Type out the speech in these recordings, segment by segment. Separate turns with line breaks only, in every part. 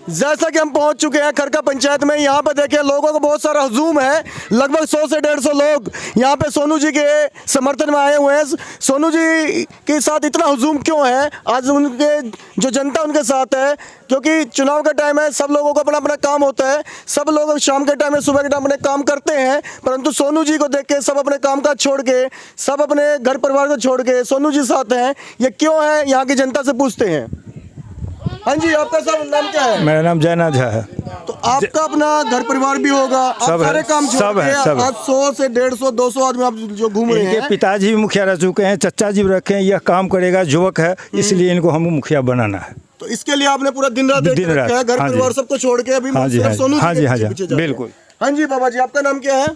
जैसा कि हम पहुंच चुके हैं खरका पंचायत में। यहाँ पे देखिए लोगों का बहुत सारा हुजूम है, लगभग 100 से 150 लोग यहाँ पे सोनू जी के समर्थन में आए हुए हैं। सोनू जी के साथ इतना हुजूम क्यों है? आज उनके जो जनता उनके साथ है, क्योंकि चुनाव का टाइम है, सब लोगों को अपना अपना काम होता है। सब लोग शाम के टाइम में, सुबह के टाइम अपने काम करते हैं, परंतु सोनू जी को देख के सब अपने काम काज छोड़ के, सब अपने घर परिवार को छोड़ के सोनू जी साथ हैं। ये क्यों है, यहाँ की जनता से पूछते हैं। हाँ जी, आपका सब नाम क्या है?
मेरा नाम जयनाथ झा है।
तो आपका अपना घर परिवार भी होगा, आप सारे काम छोड़ के आज 100 से 150 200 आदमी आप जो घूम रहे हैं।
पिताजी भी मुखिया रह चुके हैं, चचा जी भी रखे हैं। यह काम करेगा, युवक है, इसलिए इनको हम मुखिया बनाना है।
तो इसके लिए आपने पूरा दिन रात घर परिवार सबको छोड़ के अभी सोनू जी के पीछे
बिल्कुल।
हाँ जी बाबा जी, आपका नाम क्या है?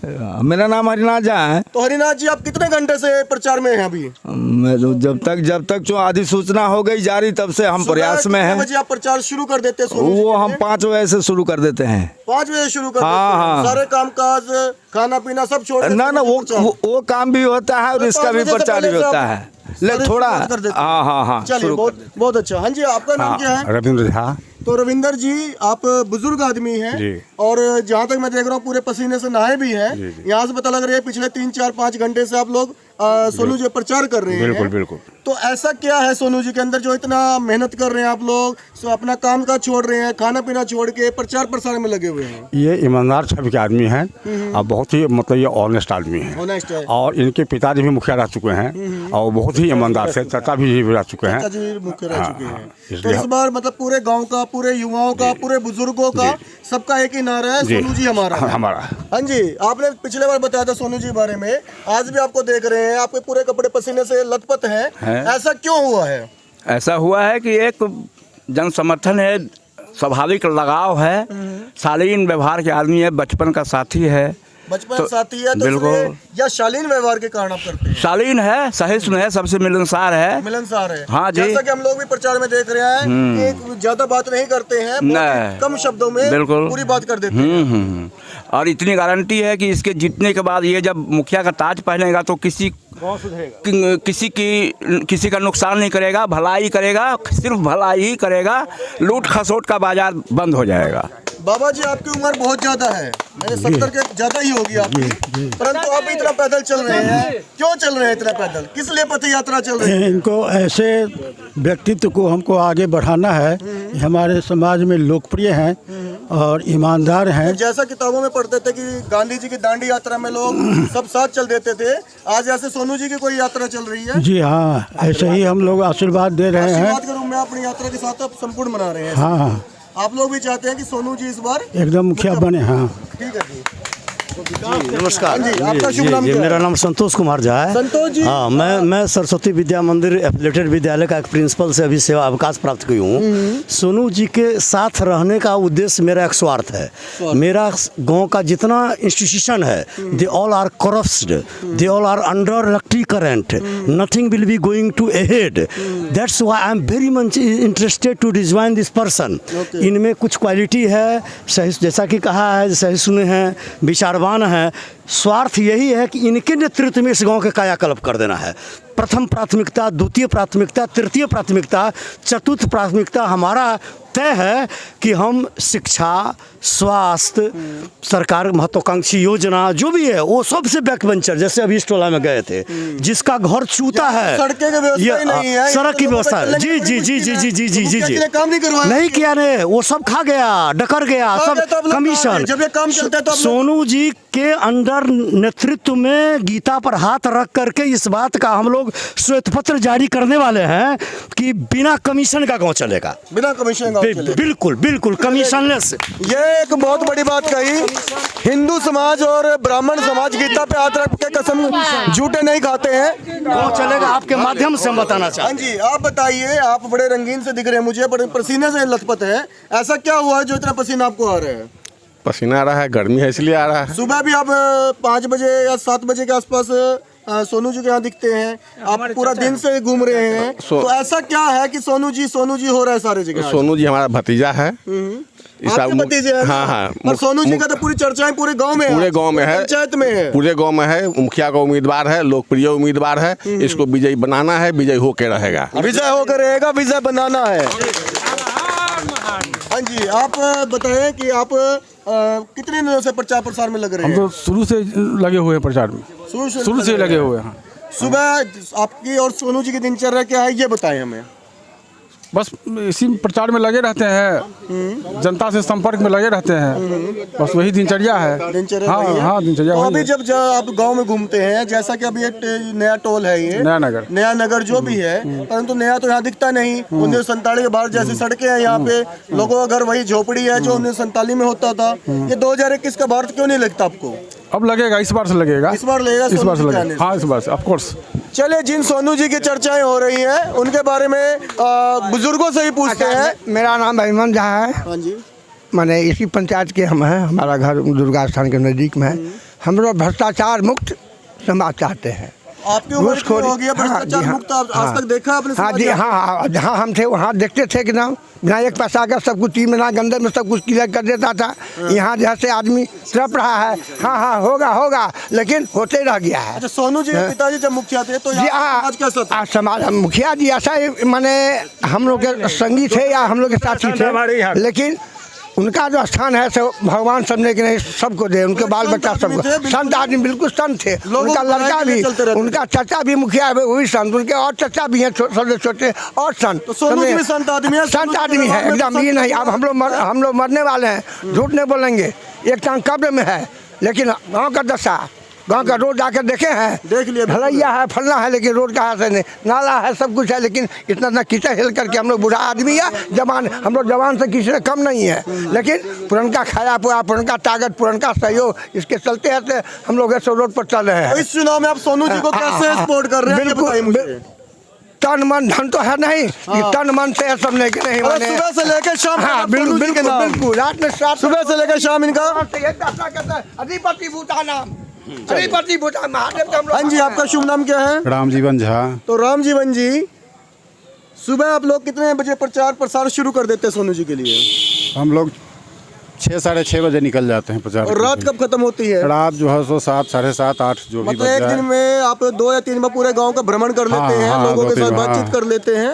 मेरा नाम हरिनाथ झा है।
तो हरिनाथ जी, आप कितने घंटे से प्रचार में हैं अभी?
मैं जब तक जो आधी सूचना हो गई जारी, तब से हम प्रयास में हैं।
बजे आप प्रचार शुरू कर देते हैं?
वो हम 5 बजे से शुरू कर देते हैं।
5 बजे शुरू कर देते हैं? सारे काम काज, खाना पीना सब छोड़?
ना वो काम भी होता है और इसका भी प्रचार भी होता है, लेकिन थोड़ा। हाँ,
चलिए, बहुत अच्छा। हाँ जी, आपका नाम क्या है?
रविंद्र झा।
तो रविंदर जी, आप बुजुर्ग आदमी हैं और जहाँ तक मैं देख रहा हूँ पूरे पसीने से नहाए भी हैं। यहाँ से पता लग रहा है पिछले 3 4 5 घंटे से आप लोग सोनू जी प्रचार कर रहे हैं।
बिल्कुल।
तो ऐसा क्या है सोनू जी के अंदर जो इतना मेहनत कर रहे हैं आप लोग, अपना काम काज छोड़ रहे हैं, खाना पीना छोड़ के प्रचार प्रसार में लगे हुए हैं?
ये ईमानदार छवि के आदमी हैं और बहुत ही मतलब ये ऑनेस्ट आदमी हैं। और इनके पिताजी भी मुखिया रह चुके हैं और बहुत ही ईमानदार से, चाचा भी रह चुके हैं।
तो इस बार मतलब पूरे गाँव का, पूरे युवाओं का, पूरे बुजुर्गों का, सबका एक ही नारा है, सोनू जी हमारा। हाँ जी, आपने पिछले बार बताया था सोनू जी बारे में, आज भी आपको देख रहे हैं, आपके पूरे कपड़े पसीने से लथपथ हैं। ऐसा क्यों हुआ है?
ऐसा हुआ है कि एक जन समर्थन है, स्वाभाविक लगाव है, शालीन व्यवहार के आदमी है, बचपन का साथी है।
बचपन तो साथी है तो बिल्कुल, या शालीन व्यवहार के कारण आप करते हैं?
शालीन है, सहिष्णु है, सबसे मिलनसार है।
मिलनसार है,
हाँ जी।
जैसा कि हम लोग भी प्रचार में देख रहे हैं कि ज्यादा बात नहीं करते हैं, कम शब्दों में बिल्कुल पूरी बात कर देते हैं।
और इतनी गारंटी है कि इसके जीतने के बाद ये जब मुखिया का ताज पहनेगा तो किसी का नुकसान नहीं करेगा, भलाई करेगा, सिर्फ भलाई ही करेगा। लूट खसोट का बाजार बंद हो जाएगा।
बाबा जी, आपकी उम्र बहुत ज्यादा है, मेरे 70 के ज्यादा ही होगी आपकी, परंतु आप इतना पैदल चल रहे हैं, क्यों चल रहे हैं इतना पैदल? किस लिए पथ यात्रा चल रही है?
इनको ऐसे व्यक्तित्व को हमको आगे बढ़ाना है, हमारे समाज में लोकप्रिय हैं और ईमानदार हैं।
जैसा किताबों में पढ़ते थे कि गांधी जी की दांडी यात्रा में लोग सब साथ चल देते थे, आज ऐसे सोनू जी की कोई यात्रा चल रही है?
जी हाँ, ऐसे ही हम लोग आशीर्वाद दे रहे हैं।
आशीर्वाद के रूप में अपनी यात्रा के साथ आप संपूर्ण मना रहे हैं।
हाँ,
आप लोग भी चाहते हैं कि सोनू जी इस बार
एकदम मुखिया बने। हाँ,
ठीक है जी।
नमस्कार
जी, आपका शुभ नाम क्या है?
मेरा नाम संतोष कुमार झा है।
संतोष जी,
हाँ, मैं सरस्वती विद्या मंदिर एफिलेटेड विद्यालय का एक प्रिंसिपल से अभी सेवा अवकाश प्राप्त की हूँ। सोनू जी के साथ रहने का उद्देश्य मेरा एक स्वार्थ है। मेरा गांव का जितना इंस्टीट्यूशन है, they all are corrupt, they all are under electric current, nothing will be going to ahead. That's why I am very much interested to rejoin this person. इनमें कुछ क्वालिटी है, जैसा कि कहा है, सहिष्णु हैं, विचारवान है। स्वार्थ यही है कि इनके नेतृत्व में इस गांव के कायाकल्प कर देना है। प्रथम प्राथमिकता, द्वितीय प्राथमिकता, तृतीय प्राथमिकता, चतुर्थ प्राथमिकता हमारा तय है कि हम शिक्षा, स्वास्थ्य, सरकार महत्वाकांक्षी योजना जो भी है वो सबसे बैकबेंचर, जैसे अभी इस टोला में गए थे, जिसका घर छूता है, सड़क की व्यवस्था है। जी जी जी जी जी जी जी जी जी नहीं किया ने, वो सब खा गया, डकर गया, सब कमीशन।
जब ये काम चलता है तो
सोनू जी के अंडर नेतृत्व में गीता पर हाथ रख करके इस बात का हम लोग श्वेत पत्र जारी करने वाले हैं कि बिना कमीशन का गांव चलेगा।
बिना कमीशन का
बिल्कुल बिल्कुल कमीशनलेस।
ये एक बहुत बड़ी बात कही। हिंदू समाज और ब्राह्मण समाज गीता पे हाथ रख के कसम झूठे नहीं खाते हैं।
गांव चलेगा, आपके माध्यम से हम बताना चाहते हैं।
हाँ जी, आप बताइए, आप बड़े रंगीन से दिख रहे हैं मुझे, बड़े पसीने से लथपथ है, ऐसा क्या हुआ है जो इतना पसीना आपको आ रहा है?
पसीना आ रहा है, गर्मी है इसलिए आ रहा है।
सुबह भी आप 5 बजे या 7 बजे के आसपास सोनू जी के यहाँ दिखते हैं, आप पूरा दिन से घूम रहे हैं, तो ऐसा क्या है कि सोनू जी हो रहा है सारे जगह?
सोनू जी हमारा भतीजा है।
आपके भतीजे हैं?
हाँ।
और सोनू जी का तो पूरी चर्चाएं पूरे गांव में है, पंचायत में है,
पूरे गांव में है। मुखिया का उम्मीदवार है, लोकप्रिय उम्मीदवार है। इसको विजयी बनाना है, विजय होकर रहेगा।
विजय होकर रहेगा, विजय बनाना है। हाँ जी, आप बताएं कि आप कितने दिनों से प्रचार प्रसार में लग रहे
हम
हैं?
तो शुरू से लगे हुए हैं प्रचार में, शुरू से लगे हुए हैं।
सुबह आपकी और सोनू जी की दिनचर्या क्या है ये बताएं हमें।
बस इसी प्रचार में लगे रहते हैं, जनता से संपर्क में लगे रहते हैं, बस वही दिनचर्या है।
दिनचर्या
हाँ
वही है?
हाँ, दिनचर्या
तो
वही
अभी
है।
जब आप गांव में घूमते हैं, जैसा कि अभी एक नया टोल है ये
नया नगर
जो भी है, परंतु नया तो यहाँ दिखता नहीं। 1947 के बाद जैसी सड़कें हैं यहाँ पे, लोगों का घर वही झोपड़ी है जो 1947 में होता था। ये 2021 का भारत क्यों नहीं लगता आपको?
अब लगेगा, इस बार से लगेगा,
इस बार लगेगा,
इस बार से
सोनू जी के आने
लगेगा।
से।
हाँ, इस बार से ऑफ कोर्स।
चलिए, जिन सोनू जी की चर्चाएं हो रही हैं उनके बारे में बुजुर्गों से ही पूछते हैं।
मेरा नाम अभिमन झा है।
हाँ जी,
मैंने इसी पंचायत के हम हैं, हमारा घर दुर्गा स्थान के नज़दीक में है। हम लोग भ्रष्टाचार मुक्त समाज चाहते हैं।
आपकी उम्र कितनी हो गई है भ्रष्टाचार मुक्त? आज तक देखा आपने
हाँ
समाज
जी,
में?
हाँ, जहाँ हम थे वहाँ देखते थे कि ना बिना एक पैसा का सब कुछ चीज में ना गंदे में सब कुछ क्लियर कर देता था। यहाँ जैसे आदमी तड़प रहा है, हाँ होगा, लेकिन होते रह गया है।
अच्छा, सोनू जी के पिताजी जब मुखिया थे तो
जी
यहाँ समाज कैसा था?
समाज मुखिया जी ऐसा ही माने हम लोग के संगी थे या हम लोग के साथी थे, लेकिन उनका जो स्थान है सो भगवान समझे कि नहीं सबको दे, उनके बाल बच्चा सबको। संत आदमी, बिल्कुल संत थे। उनका लड़का भी, उनका चाचा भी मुखिया है, वो भी संत। उनके और चाचा भी हैं छोटे छोटे और संत।
तो सोनू जी भी संत आदमी है?
संत आदमी है एकदम। ये नहीं अब हम लोग मरने वाले हैं, झूठ नहीं बोलेंगे। एक टांग कब्र में है, लेकिन गाँव का दशा, गांव का रोड जाकर देखे हैं,
देख लिया,
ढलैया है, फलना है, लेकिन रोड का ऐसे नहीं, नाला है, सब कुछ है, लेकिन इतना कीचड़ हिल करके हम लोग बूढ़ा आदमी है, जवान, हम लोग जवान से किसी से कम नहीं है, लेकिन पुरनका खाया पुआ, पुरनका ताकत, पुरनका सहयोग, इसके चलते हैं हम लोग ऐसे रोड पर चल रहे हैं।
तो इस चुनाव में आप सोनू जी को कैसे सपोर्ट कर रहे हैं?
बिल्कुल, तन मन धन तो है नहीं, तन मन से समझने के नहीं।
सुबह से लेकर शाम तक आप सोनू जी के नाम।
बिल्कुल, रात में
सुबह से लेकर शाम इनका।
अधिपति भूटा नाम, अधिपति भूटा महादेव का हम लोग।
हाँ जी, आपका शुभ नाम क्या है?
रामजीवन झा।
तो रामजीवन जी, सुबह आप लोग कितने बजे प्रचार प्रसार शुरू कर देते हैं सोनू जी के लिए?
हम लोग 6 साढ़े 6 बजे निकल जाते हैं प्रचार।
और रात कब खत्म होती है?
रात जो है सो 7 साढ़े 7 8 जो भी
मतलब एक दिन में आप 2 या 3 बार पूरे गांव का भ्रमण कर लेते हैं, लोगों के साथ बातचीत कर लेते हैं।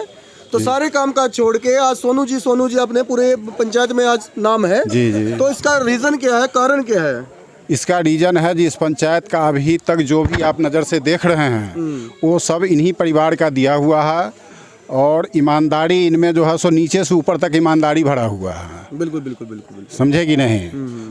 तो सारे काम काज छोड़ के आज सोनू जी अपने पूरे पंचायत में आज नाम है।
जी।
तो इसका रीजन क्या है, कारण क्या है?
इसका रीजन है जी, इस पंचायत का अभी तक जो भी आप नज़र से देख रहे हैं वो सब इन्हीं परिवार का दिया हुआ है, और ईमानदारी इनमें जो है सो नीचे से ऊपर तक ईमानदारी भरा हुआ है।
बिल्कुल।
समझे कि नहीं?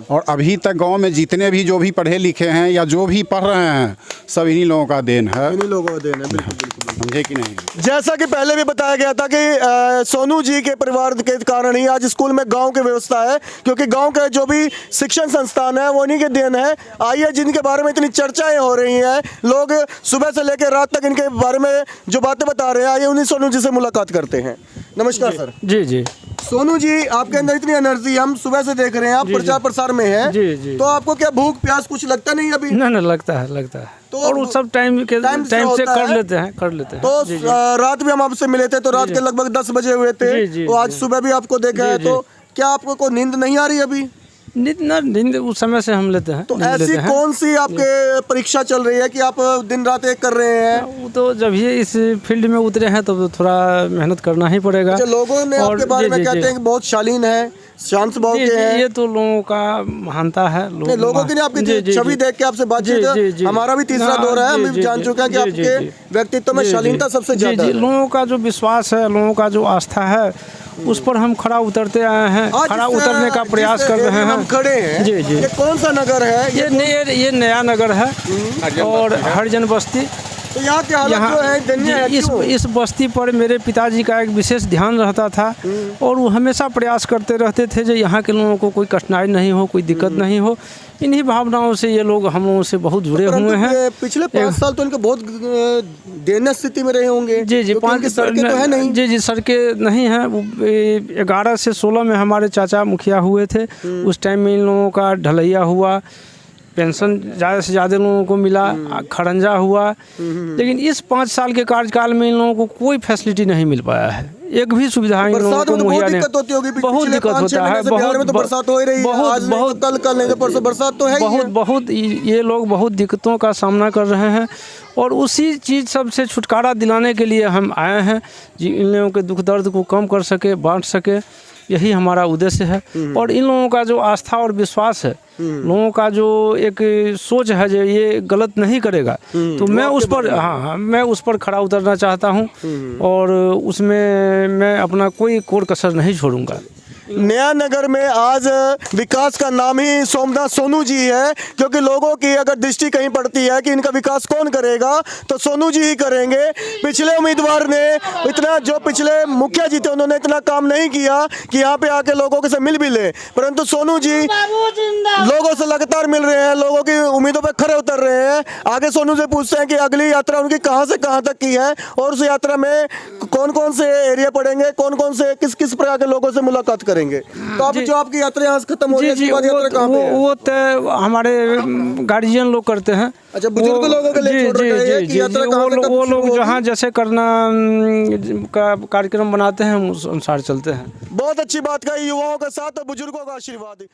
और अभी तक गांव में जितने भी जो भी पढ़े लिखे हैं या जो भी पढ़ रहे हैं सब इन्हीं लोगों का देन है।
इन्हीं लोगों का देन है, बिल्कुल।
समझे कि नहीं?
जैसा कि पहले भी बताया गया था कि सोनू जी के परिवार के कारण ही आज स्कूल में गांव की व्यवस्था है, क्योंकि गांव के जो भी शिक्षण संस्थान है वो इन्हीं के देन है। आइए, जिनके बारे में इतनी चर्चाएं हो रही हैं, लोग सुबह से लेकर रात तक इनके बारे में जो बातें बता रहे हैं, आइए उन्हीं सोनू जी से मुलाकात करते हैं। नमस्कार सर।
जी।
सोनू जी, आपके अंदर इतनी एनर्जी हम सुबह से देख रहे हैं, आप प्रचार प्रसार में हैं।
जी।
तो आपको क्या भूख प्यास कुछ लगता नहीं अभी?
ना लगता है।
तो
और वो सब टाइम से कर लेते हैं।
तो रात भी हम आपसे मिले थे, तो रात के लगभग 10 बजे हुए थे। तो आज सुबह भी आपको देखा है, तो क्या आपको कोई नींद नहीं आ रही अभी?
नींद उस समय से हम लेते हैं।
तो ऐसी कौन सी आपके परीक्षा चल रही है कि आप दिन रात एक कर रहे हैं?
वो तो जब ये इस फील्ड में उतरे हैं तो थोड़ा मेहनत करना ही पड़ेगा।
अच्छा, लोगों ने आपके बारे में कहते हैं कि बहुत शालीन है, शांत स्वभाव के हैं।
ये तो लोगों का महानता है।
लोगों की आपकी छवि देख के आपसे बातचीत, हमारा भी तीसरा दौर है, हम भी जान चुके हैं कि आपके व्यक्तित्व में शालीनता सबसे ज्यादा है।
लोगों का जो विश्वास है, लोगों का जो आस्था है, उस पर हम खड़ा उतरते आए हैं, खड़ा उतरने का प्रयास कर रहे हैं।
हम खड़े हैं।
जी।
ये कौन सा नगर है?
ये नया नगर है और हरिजन बस्ती।
तो यहाँ के हालत जो है दयनीय है।
इस बस्ती पर मेरे पिताजी का एक विशेष ध्यान रहता था, और वो हमेशा प्रयास करते रहते थे जो यहाँ के लोगों को कोई कठिनाई नहीं हो, कोई दिक्कत नहीं हो। इन्हीं भावनाओं से ये लोग हम लोगों से बहुत जुड़े हुए हैं।
पिछले 5 साल तो इनके बहुत दयनीय स्थिति में रहे होंगे।
जी।
5 सड़कें तो है नहीं।
जी, सड़कें नहीं हैं। 11 से 16 में हमारे चाचा मुखिया हुए थे, उस टाइम में इन लोगों का ढलैया हुआ, पेंशन ज़्यादा से ज़्यादा लोगों को मिला, खड़ंजा हुआ। लेकिन इस 5 साल के कार्यकाल में इन लोगों को कोई फैसिलिटी नहीं मिल पाया है, एक भी सुविधा इन लोगों को मुहैया नहीं।
बहुत दिक्कत होती होगी।
बहुत दिक्कत होता है।
बिहार में तो बरसात हो ही रही है, आज बहुत कल नहीं तो परसों बरसात तो है ही।
बहुत ये लोग बहुत दिक्कतों का सामना कर रहे हैं, और उसी चीज़ सब से छुटकारा दिलाने के लिए हम आए हैं, जी इन लोगों के दुख दर्द को कम कर सके, बांट सके। यही हमारा उद्देश्य है। और इन लोगों का जो आस्था और विश्वास है, लोगों का जो एक सोच है जो ये गलत नहीं करेगा, तो मैं उस पर मैं उस पर खड़ा उतरना चाहता हूँ और उसमें मैं अपना कोई कोर कसर नहीं छोड़ूंगा।
नया नगर में आज विकास का नाम ही सोमनाथ सोनू जी है, क्योंकि लोगों की अगर दृष्टि कहीं पड़ती है कि इनका विकास कौन करेगा तो सोनू जी ही करेंगे। पिछले उम्मीदवार ने इतना, जो पिछले मुखिया जी थे उन्होंने इतना काम नहीं किया कि यहाँ पे आके लोगों से मिल भी ले, परंतु सोनू जी लोगों से लगातार मिल रहे हैं, लोगों की उम्मीदों पर खरे उतर रहे हैं। आगे सोनू से पूछते हैं कि अगली यात्रा उनकी कहाँ से कहाँ तक की है और उस यात्रा में कौन कौन से एरिया पड़ेंगे, कौन कौन से किस किस प्रकार के लोगों से मुलाकात करेंगे। तो अब जो आपकी यात्रा यहाँ से खत्म हो रही है, इसके बाद यात्रा कहाँ पे है?
वो तो हमारे गार्जियन लोग करते हैं।
अच्छा, बुजुर्ग लोगों के लिए छोड़ रखे हैं कि यात्रा कहाँ से कब
वो
शुरू
लोग
होगी?
जहाँ जैसे करना का कार्यक्रम बनाते हैं उस अनुसार चलते हैं।
बहुत अच्छी बात कही, युवाओं के साथ और बुजुर्गों का आशीर्वाद।